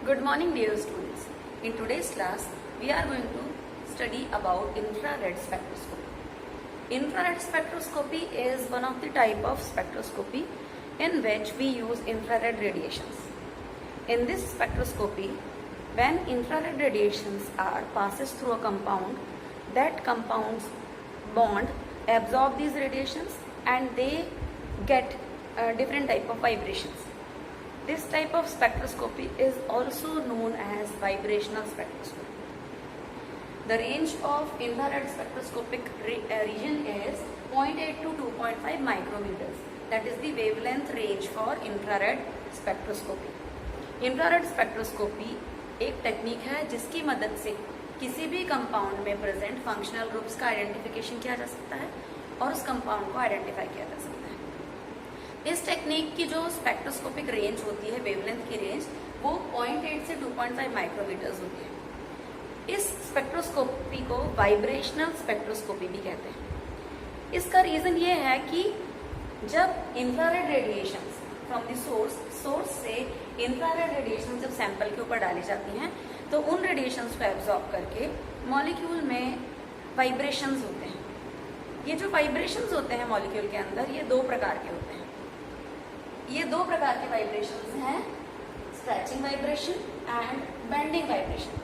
Good morning, dear students. In today's class, we are going to study about infrared spectroscopy. Infrared spectroscopy is one of the type of spectroscopy in which we use infrared radiations. In this spectroscopy, when infrared radiations are passes through a compound, that compound's bond absorb these radiations and they get different type of vibrations. This type of spectroscopy is also known as vibrational spectroscopy. The range of infrared spectroscopic region is 0.8 to 2.5 micrometers. That is the wavelength range for infrared spectroscopy. Infrared spectroscopy एक technique है जिसकी मदद से किसी भी compound में present functional groups का identification किया जा सकता है और उस कंपाउंड को आइडेंटिफाई किया जा सकता है। इस टेक्निक की जो स्पेक्ट्रोस्कोपिक रेंज होती है, वेवलेंथ की रेंज, वो 0.8 से 2.5 माइक्रोमीटर्स होती है। इस स्पेक्ट्रोस्कोपी को वाइब्रेशनल स्पेक्ट्रोस्कोपी भी कहते हैं। इसका रीजन ये है कि जब infrared radiations from the source से इंफ्रारेड रेडिएशन जब सैंपल के ऊपर डाली जाती हैं तो उन रेडिएशंस को एब्जॉर्ब करके मॉलिक्यूल में वाइब्रेशंस होते हैं। ये जो वाइब्रेशंस होते हैं मॉलिक्यूल के अंदर, ये दो प्रकार के होते हैं। ये दो प्रकार के वाइब्रेशंस हैं, stretching vibration and bending vibration.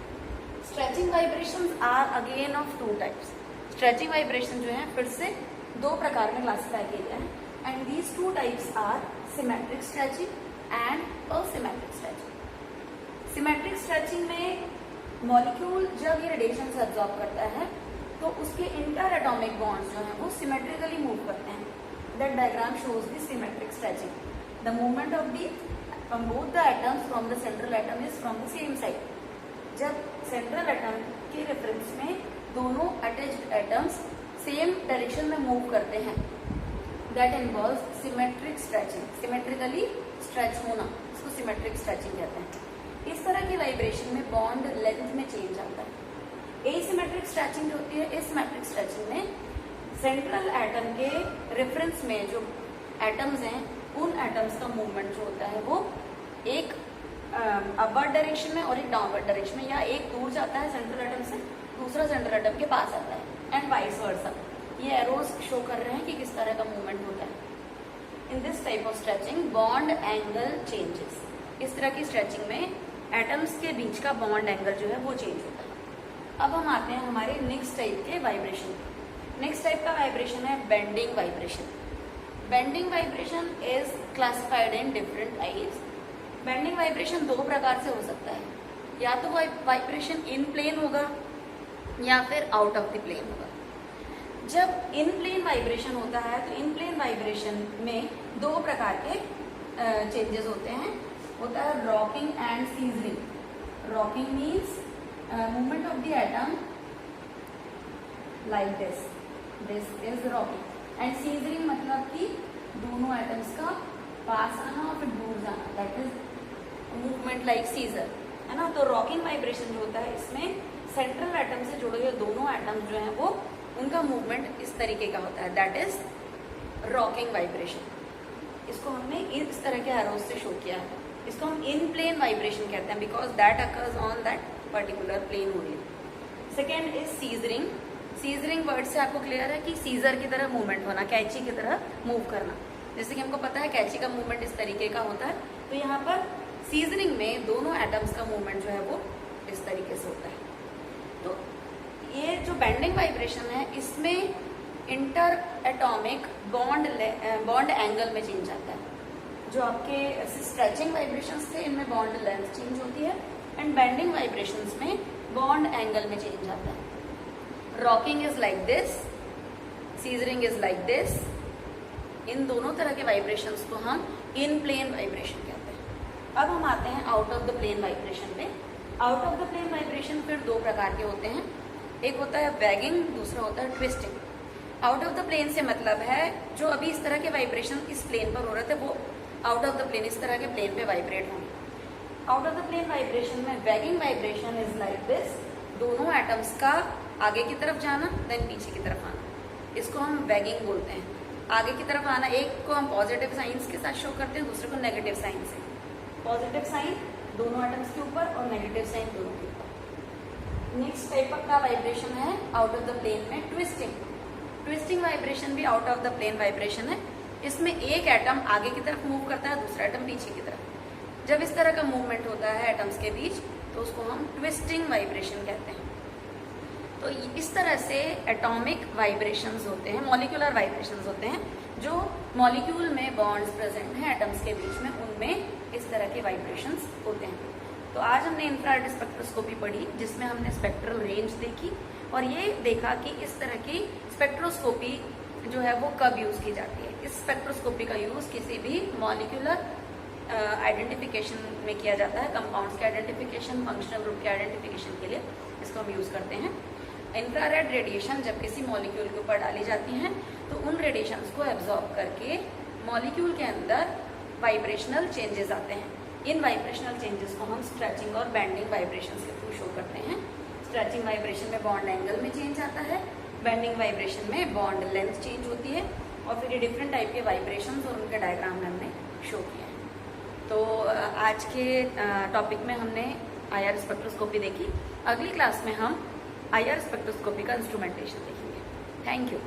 Stretching vibrations are again of two types. Stretching vibration जो है फिर से दो प्रकार में क्लासिफाई किए गए हैं and these two types are symmetric stretching and asymmetric stretching. Symmetric stretching में मॉलिक्यूल जब ये रेडिएशन से एब्जॉर्ब करता है तो उसके इंटर एटॉमिक बॉन्ड्स जो हैं वो सिमेट्रिकली मूव करते हैं। That diagram shows the symmetric stretching. The movement of the from both the atoms from the central atom is from the same side. जब सेंट्रल एटम के रेफरेंस में दोनों attached atoms same direction में move करते हैं, that involves symmetric stretching. Symmetrically stretch होना, इसको symmetric stretching कहते हैं। इस तरह की वाइब्रेशन में बॉन्ड लेंथ में चेंज आता है। एसिमेट्रिक स्ट्रेचिंग जो होती है, एसिमेट्रिक स्ट्रेचिंग में सेंट्रल एटम के रेफरेंस में जो एटम्स हैं उन एटम्स का मूवमेंट जो होता है वो एक अपवर्ड डायरेक्शन में और एक डाउनवर्ड डायरेक्शन में, या एक दूर जाता है सेंट्रल एटम से, दूसरा सेंट्रल एटम के पास आता है एंड वाइस वर्सा। ये एरोज शो कर रहे हैं कि किस तरह का मूवमेंट होता है। In this type of stretching bond angle changes. इस तरह की स्ट्रेचिंग में एटम्स के बीच का बॉन्ड एंगल जो है वो चेंज होता है। अब हम आते हैं हमारे नेक्स्ट टाइप के वाइब्रेशन। नेक्स्ट टाइप का वाइब्रेशन है bending vibration. Bending vibration is classified in different types. Bending vibration दो प्रकार से हो सकता है, या तो वाइब्रेशन इन प्लेन होगा या फिर आउट ऑफ द प्लेन होगा। जब इन प्लेन वाइब्रेशन होता है तो इन प्लेन वाइब्रेशन में दो प्रकार के चेंजेस होते हैं। होता है rocking and scissoring. Rocking means movement of the atom like this is rocking, and scissoring मतलब कि दोनों एटम्स का पास आना और फिर दूर जाना, that is movement like scissor, है ना। तो रॉकिंग वाइब्रेशन जो होता है इसमें सेंट्रल एटम से जुड़े हुए दोनों एटम्स जो हैं वो उनका मूवमेंट इस तरीके का होता है, दैट इज रॉकिंग वाइब्रेशन। इसको हमने इस तरह के एरोज से शो किया है। इसको हम इन प्लेन वाइब्रेशन कहते हैं because that occurs on that particular plane only. Second is scissoring. Scissoring word से आपको क्लियर है कि सीजर की तरह मूवमेंट होना, कैची की तरह मूव करना। जैसे कि हमको पता है कैची का मूवमेंट इस तरीके का होता है, तो यहाँ पर सीजरिंग में दोनों एटम्स का मूवमेंट जो है वो इस तरीके से होता है। तो ये जो बेंडिंग वाइब्रेशन है इसमें इंटर एटॉमिक बॉन्ड एंगल में चेंज आता है। जो आपके स्ट्रेचिंग वाइब्रेशंस थे इनमें बॉन्ड लेंथ चेंज होती है एंड बेंडिंग वाइब्रेशंस में बॉन्ड एंगल में चेंज आता है। Rocking is like this, scissoring is like this. इन दोनों तरह के वाइब्रेशंस को हम इन प्लेन वाइब्रेशन कहते हैं। अब हम आते हैं out of the plane vibration पे। Out of the plane vibration फिर दो प्रकार के होते हैं, एक होता है वैगिंग, दूसरा होता है twisting. Out of the plane से मतलब है जो अभी इस तरह के वाइब्रेशन इस प्लेन पर हो रहे थे वो आउट ऑफ द प्लेन इस तरह के प्लेन पे वाइब्रेट होंगे। Out of the plane vibration में wagging vibration is like this, दोनों एटम्स का आगे की तरफ जाना देन पीछे की तरफ आना, इसको हम वैगिंग बोलते हैं। आगे की तरफ आना, एक को हम पॉजिटिव साइंस के साथ शो करते हैं, दूसरे को नेगेटिव साइन से। पॉजिटिव साइन दोनों एटम्स के ऊपर और नेगेटिव साइन दोनों के ऊपर। नेक्स्ट टाइप का वाइब्रेशन है आउट ऑफ द प्लेन में ट्विस्टिंग। ट्विस्टिंग वाइब्रेशन भी out of the plane vibration है। इसमें एक एटम आगे की तरफ मूव करता है, दूसरा एटम पीछे की तरफ। जब इस तरह का मूवमेंट होता है एटम्स के बीच तो उसको हम ट्विस्टिंग वाइब्रेशन कहते हैं। तो इस तरह से एटॉमिक वाइब्रेशंस होते हैं, मॉलिक्यूलर वाइब्रेशंस होते हैं, जो मॉलिक्यूल में बॉन्ड्स प्रेजेंट हैं एटम्स के बीच में, उनमें इस तरह के वाइब्रेशंस होते हैं। तो आज हमने इंफ्रारेड स्पेक्ट्रोस्कोपी पढ़ी, जिसमें हमने स्पेक्ट्रल रेंज देखी और ये देखा कि इस तरह की स्पेक्ट्रोस्कोपी जो है वो कब यूज की जाती है। इस स्पेक्ट्रोस्कोपी का यूज किसी भी मॉलिक्यूलर आइडेंटिफिकेशन में किया जाता है, कंपाउंड्स के आइडेंटिफिकेशन, फंक्शनल ग्रुप के आइडेंटिफिकेशन के लिए इसको हम यूज करते हैं। इंफ्रारेड रेडिएशन जब किसी मॉलिक्यूल के ऊपर डाली जाती हैं तो उन रेडिएशंस को एब्जॉर्ब करके मॉलिक्यूल के अंदर वाइब्रेशनल चेंजेस आते हैं। इन वाइब्रेशनल चेंजेस को हम स्ट्रेचिंग और बेंडिंग वाइब्रेशंस के थ्रू शो करते हैं। स्ट्रेचिंग वाइब्रेशन में बॉन्ड एंगल में चेंज आता है, बेंडिंग वाइब्रेशन में बॉन्ड लेंथ चेंज होती है, और फिर ये डिफरेंट टाइप के वाइब्रेशंस और उनके डायग्राम में हमने शो किए हैं। तो आज के टॉपिक में हमने IR स्पेक्ट्रोस्कोपी देखी। अगली क्लास में हम IR स्पेक्ट्रोस्कोपी का इंस्ट्रूमेंटेशन देखेंगे। Thank you.